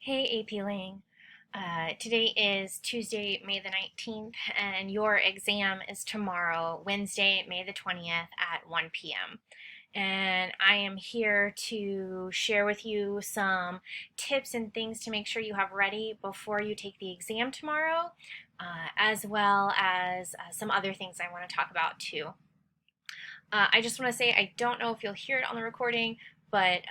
Hey AP Lang. Today is Tuesday, May the 19th, and your exam is tomorrow, Wednesday, May the 20th at 1 p.m. And I am here to share with you some tips and things to make sure you have ready before you take the exam tomorrow, as well as some other things I want to talk about too. I just want to say I don't know if you'll hear it on the recording, but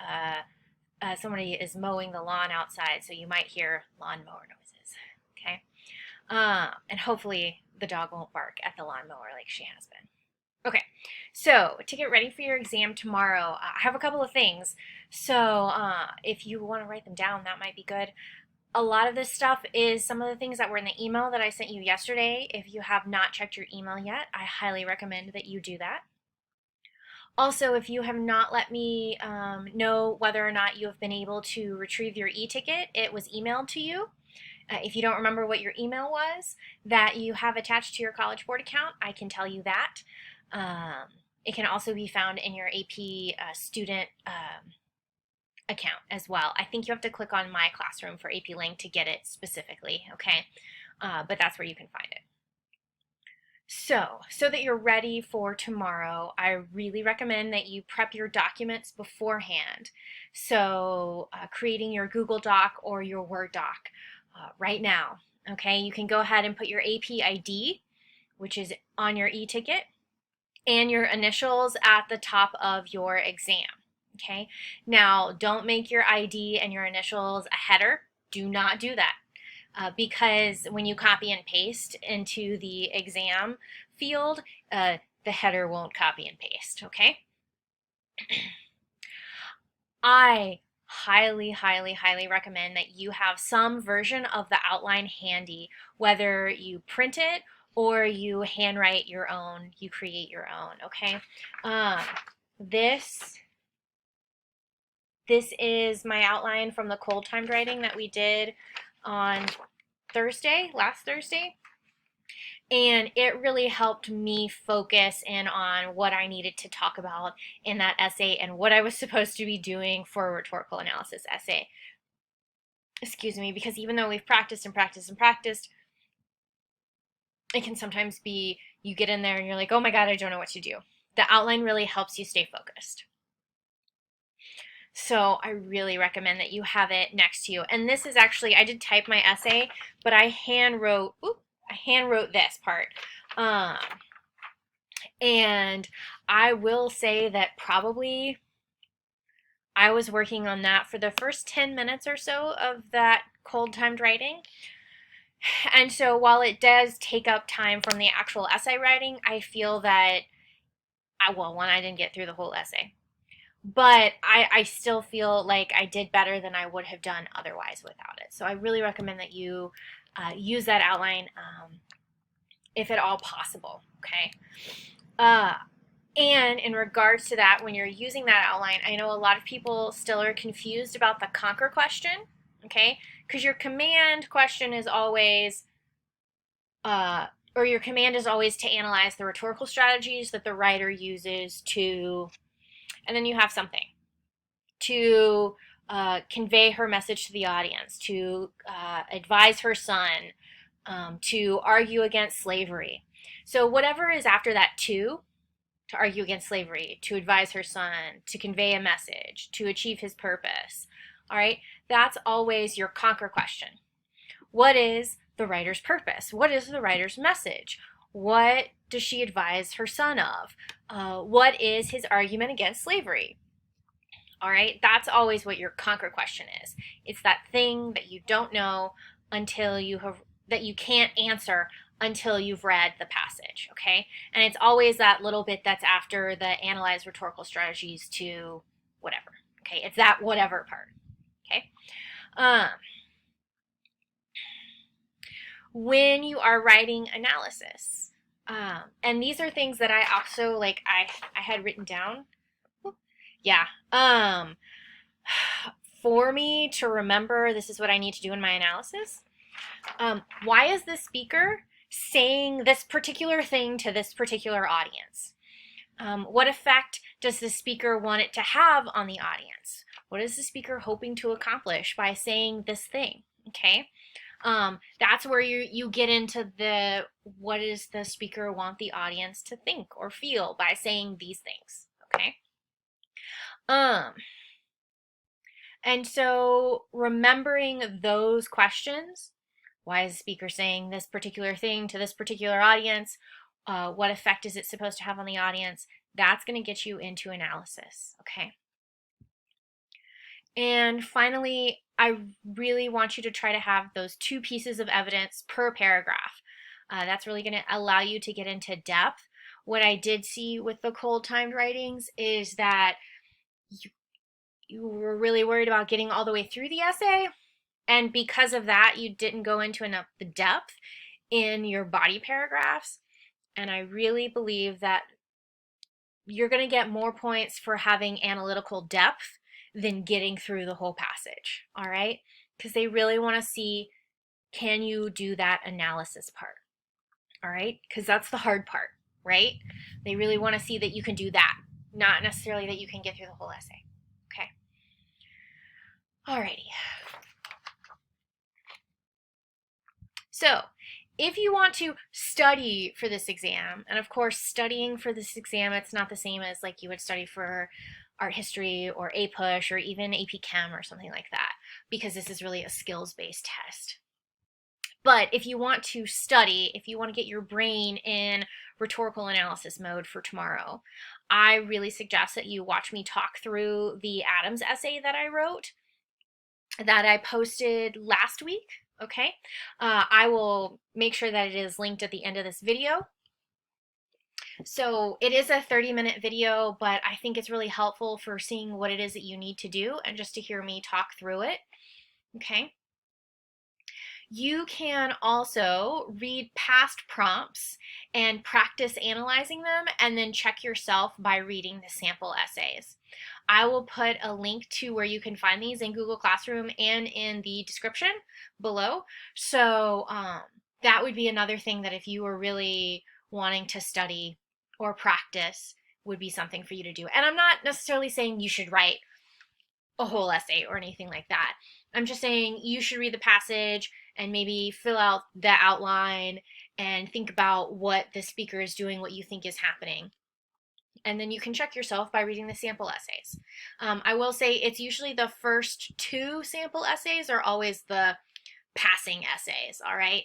somebody is mowing the lawn outside, so you might hear lawnmower noises. Okay, and hopefully the dog won't bark at the lawnmower like she has been. Okay, so to get ready for your exam tomorrow, I have a couple of things. So if you want to write them down, that might be good. A lot of this stuff is some of the things that were in the email that I sent you yesterday. If you have not checked your email yet, I highly recommend that you do that. Also, if you have not let me know whether or not you have been able to retrieve your e-ticket, it was emailed to you. If you don't remember what your email was that you have attached to your College Board account, I can tell you that. It can also be found in your AP student account as well. I think you have to click on My Classroom for AP Link to get it specifically, okay? But that's where you can find it. So that you're ready for tomorrow, I really recommend that you prep your documents beforehand. So creating your Google Doc or your Word doc right now, okay? You can go ahead and put your AP ID, which is on your e-ticket, and your initials at the top of your exam, okay? Now, don't make your ID and your initials a header. Do not do that. Because when you copy and paste into the exam field, the header won't copy and paste, okay? I highly recommend that you have some version of the outline handy, whether you print it or you handwrite your own, you create your own, okay? This is my outline from the cold timed writing that we did on last Thursday, and it really helped me focus in on what I needed to talk about in that essay and what I was supposed to be doing for a rhetorical analysis essay. Excuse me, because even though we've practiced and practiced and practiced, it can sometimes be you get in there and you're like, oh my God, I don't know what to do. The outline really helps you stay focused. So I really recommend that you have it next to you. And this is actually, I did type my essay, but I hand wrote this part. And I will say that probably I was working on that for the first 10 minutes or so of that cold timed writing. And so while it does take up time from the actual essay writing, I feel that, I didn't get through the whole essay. But I still feel like I did better than I would have done otherwise without it. So I really recommend that you use that outline if at all possible, okay? And in regards to that, when you're using that outline, I know a lot of people still are confused about the conquer question, okay? Because your command question is always, your command is always to analyze the rhetorical strategies that the writer uses to, and then you have something to convey her message to the audience, to advise her son, to argue against slavery. So whatever is after that to argue against slavery, to advise her son, to convey a message, to achieve his purpose, all right, that's always your conquer question. What is the writer's purpose? What is the writer's message? What does she advise her son of? What is his argument against slavery? All right, that's always what your conquer question is. It's that thing that you don't know that you can't answer until you've read the passage, okay? And it's always that little bit that's after the analyze rhetorical strategies to whatever, okay? It's that whatever part, okay? When you are writing analysis, and these are things that I also, I had written down. Yeah. For me to remember, this is what I need to do in my analysis. Why is the speaker saying this particular thing to this particular audience? What effect does the speaker want it to have on the audience? What is the speaker hoping to accomplish by saying this thing? Okay. That's where you get into the what does the speaker want the audience to think or feel by saying these things. Okay. And so remembering those questions, why is the speaker saying this particular thing to this particular audience? What effect is it supposed to have on the audience? That's going to get you into analysis, okay? And finally, I really want you to try to have those 2 pieces of evidence per paragraph. That's really going to allow you to get into depth. What I did see with the cold timed writings is that you were really worried about getting all the way through the essay, and because of that, you didn't go into enough the depth in your body paragraphs. And I really believe that you're going to get more points for having analytical depth than getting through the whole passage, all right? Because they really want to see, can you do that analysis part, all right? Because that's the hard part, right? They really want to see that you can do that, not necessarily that you can get through the whole essay, okay? Alrighty. So, if you want to study for this exam, and of course studying for this exam, it's not the same as like you would study for art history or APUSH or even AP Chem or something like that, because this is really a skills-based test. But if you want to study, if you want to get your brain in rhetorical analysis mode for tomorrow, I really suggest that you watch me talk through the Adams essay that I wrote, that I posted last week. Okay, I will make sure that it is linked at the end of this video. So it is a 30-minute video, but I think it's really helpful for seeing what it is that you need to do and just to hear me talk through it. Okay. You can also read past prompts and practice analyzing them, and then check yourself by reading the sample essays. I will put a link to where you can find these in Google Classroom and in the description below. So that would be another thing that if you were really wanting to study or practice would be something for you to do. And I'm not necessarily saying you should write a whole essay or anything like that. I'm just saying you should read the passage and maybe fill out the outline and think about what the speaker is doing, what you think is happening. And then you can check yourself by reading the sample essays. I will say it's usually the first 2 sample essays are always the passing essays, all right?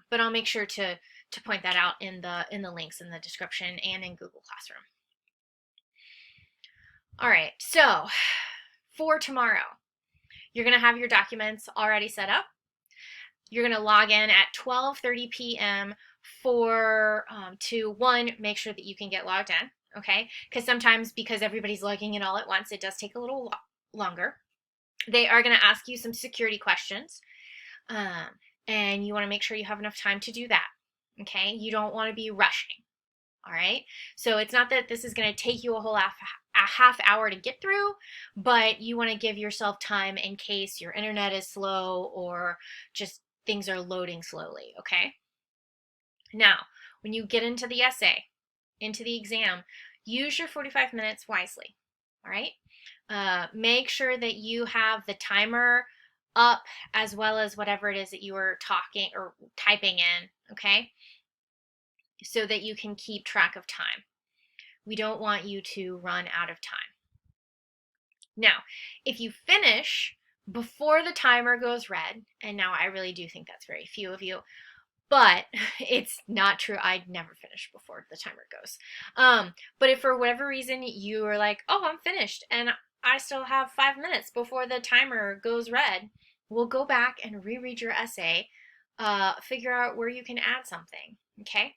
But I'll make sure to point that out in the links in the description and in Google Classroom. All right, so for tomorrow, you're going to have your documents already set up. You're going to log in at 12:30 p.m. for to make sure that you can get logged in, okay? Because sometimes, because everybody's logging in all at once, it does take a little longer. They are going to ask you some security questions, and you want to make sure you have enough time to do that, okay? You don't want to be rushing, all right? So it's not that this is going to take you a whole half hour to get through, but you want to give yourself time in case your internet is slow or just things are loading slowly, okay? Now, when you get into the essay, into the exam, use your 45 minutes wisely, all right? Make sure that you have the timer up as well as whatever it is that you are talking or typing in, okay? So that you can keep track of time. We don't want you to run out of time. Now, if you finish before the timer goes red, and now I really do think that's very few of you, but it's not true. I'd never finish before the timer goes. But if for whatever reason you are like, oh, I'm finished and I still have 5 minutes before the timer goes red, we'll go back and reread your essay, figure out where you can add something, okay?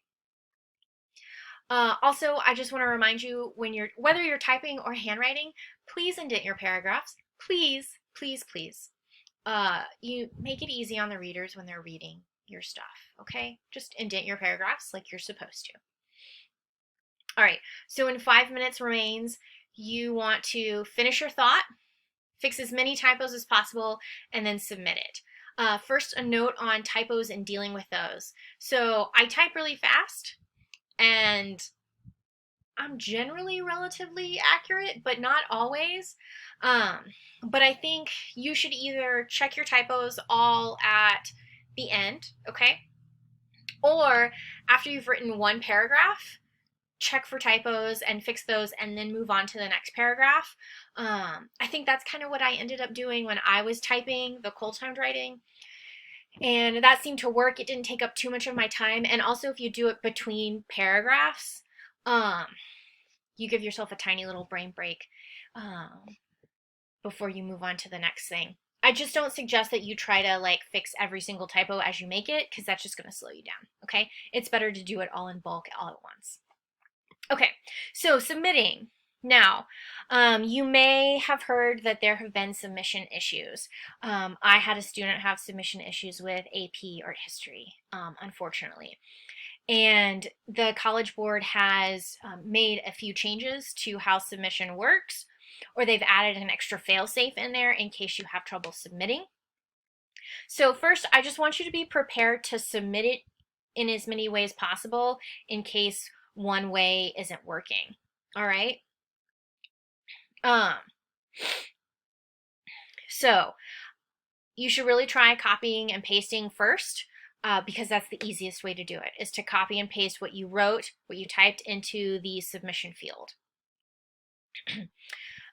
Also, I just want to remind you, whether you're typing or handwriting, please indent your paragraphs. Please, please, please. You make it easy on the readers when they're reading your stuff, okay? Just indent your paragraphs like you're supposed to. All right, so in 5 minutes remains, you want to finish your thought, fix as many typos as possible, and then submit it. First, a note on typos and dealing with those. So I type really fast, and I'm generally relatively accurate, but not always. Um, but I think you should either check your typos all at the end, okay? Or after you've written one paragraph, check for typos and fix those and then move on to the next paragraph. I think that's kind of what I ended up doing when I was typing the cold timed writing. And that seemed to work. It didn't take up too much of my time. And also, if you do it between paragraphs, um, you give yourself a tiny little brain break before you move on to the next thing. I just don't suggest that you try to like fix every single typo as you make it because that's just going to slow you down. Okay. It's better to do it all in bulk all at once. Okay. So submitting. Now, you may have heard that there have been submission issues. I had a student have submission issues with AP Art History, unfortunately. And the College Board has made a few changes to how submission works, or they've added an extra fail-safe in there in case you have trouble submitting. So first, I just want you to be prepared to submit it in as many ways possible in case one way isn't working. All right? So you should really try copying and pasting first. Because that's the easiest way to do it, is to copy and paste what you wrote, what you typed into the submission field.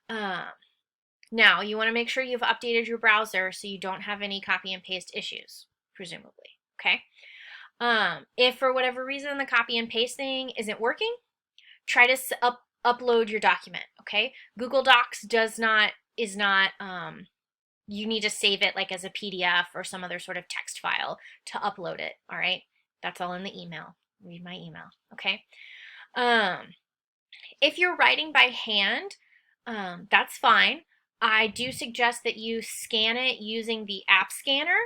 Now, you want to make sure you've updated your browser so you don't have any copy and paste issues, presumably, okay? If for whatever reason the copy and paste thing isn't working, try to upload your document, okay? Google Docs is not you need to save it like as a PDF or some other sort of text file to upload it, all right? That's all in the email. Read my email, okay? If you're writing by hand, that's fine. I do suggest that you scan it using the app scanner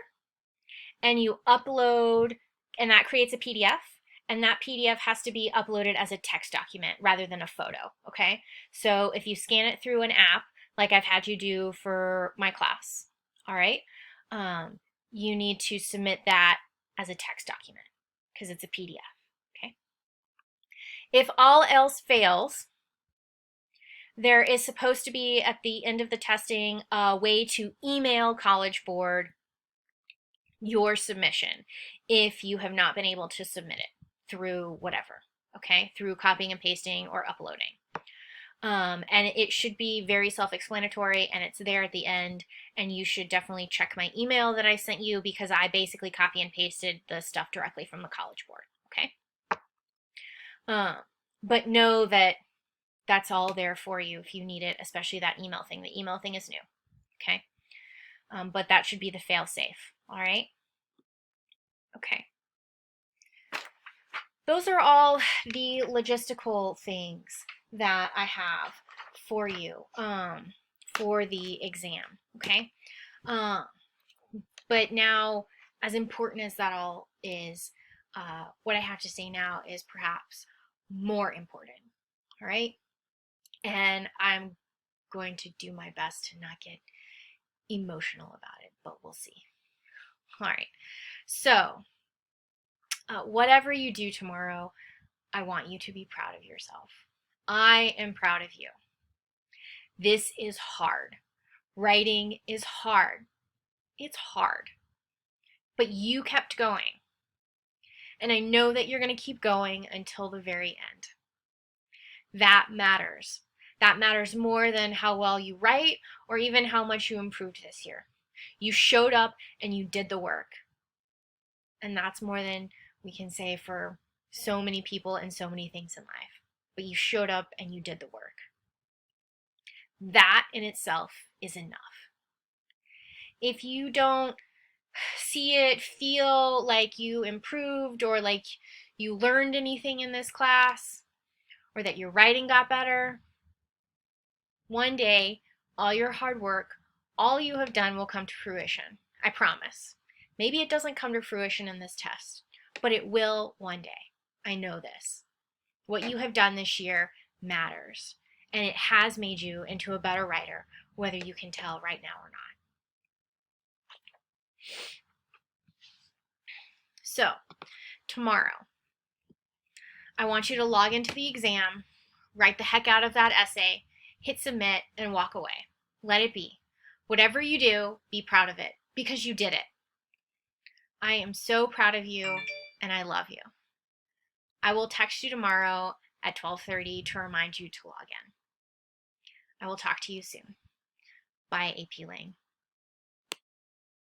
and you upload, and that creates a PDF. And that PDF has to be uploaded as a text document rather than a photo, okay? So if you scan it through an app, like I've had you do for my class, all right? You need to submit that as a text document because it's a PDF, okay? If all else fails, there is supposed to be at the end of the testing a way to email College Board your submission if you have not been able to submit it through whatever, okay? Through copying and pasting or uploading. And it should be very self-explanatory and it's there at the end, and you should definitely check my email that I sent you because I basically copy and pasted the stuff directly from the College Board, okay? But know that that's all there for you if you need it, especially that email thing. The email thing is new, okay? But that should be the fail-safe, all right? Okay. Those are all the logistical things that I have for you for the exam, okay? But now, as important as that all is, what I have to say now is perhaps more important, all right? And I'm going to do my best to not get emotional about it, but we'll see. All right, so whatever you do tomorrow, I want you to be proud of yourself. I am proud of you. This is hard. Writing is hard. It's hard. But you kept going. And I know that you're going to keep going until the very end. That matters. That matters more than how well you write or even how much you improved this year. You showed up and you did the work. And that's more than we can say for so many people and so many things in life. But you showed up and you did the work. That in itself is enough. If you don't see it, feel like you improved or like you learned anything in this class or that your writing got better, one day all your hard work, all you have done will come to fruition. I promise. Maybe it doesn't come to fruition in this test, but it will one day. I know this. What you have done this year matters, and it has made you into a better writer, whether you can tell right now or not. So, tomorrow, I want you to log into the exam write the heck out of that essay, hit submit, and walk away. Let it be. Whatever you do, be proud of it because you did it. I am so proud of you and I love you. I will text you tomorrow at 12:30 to remind you to log in. I will talk to you soon. Bye, AP Lang.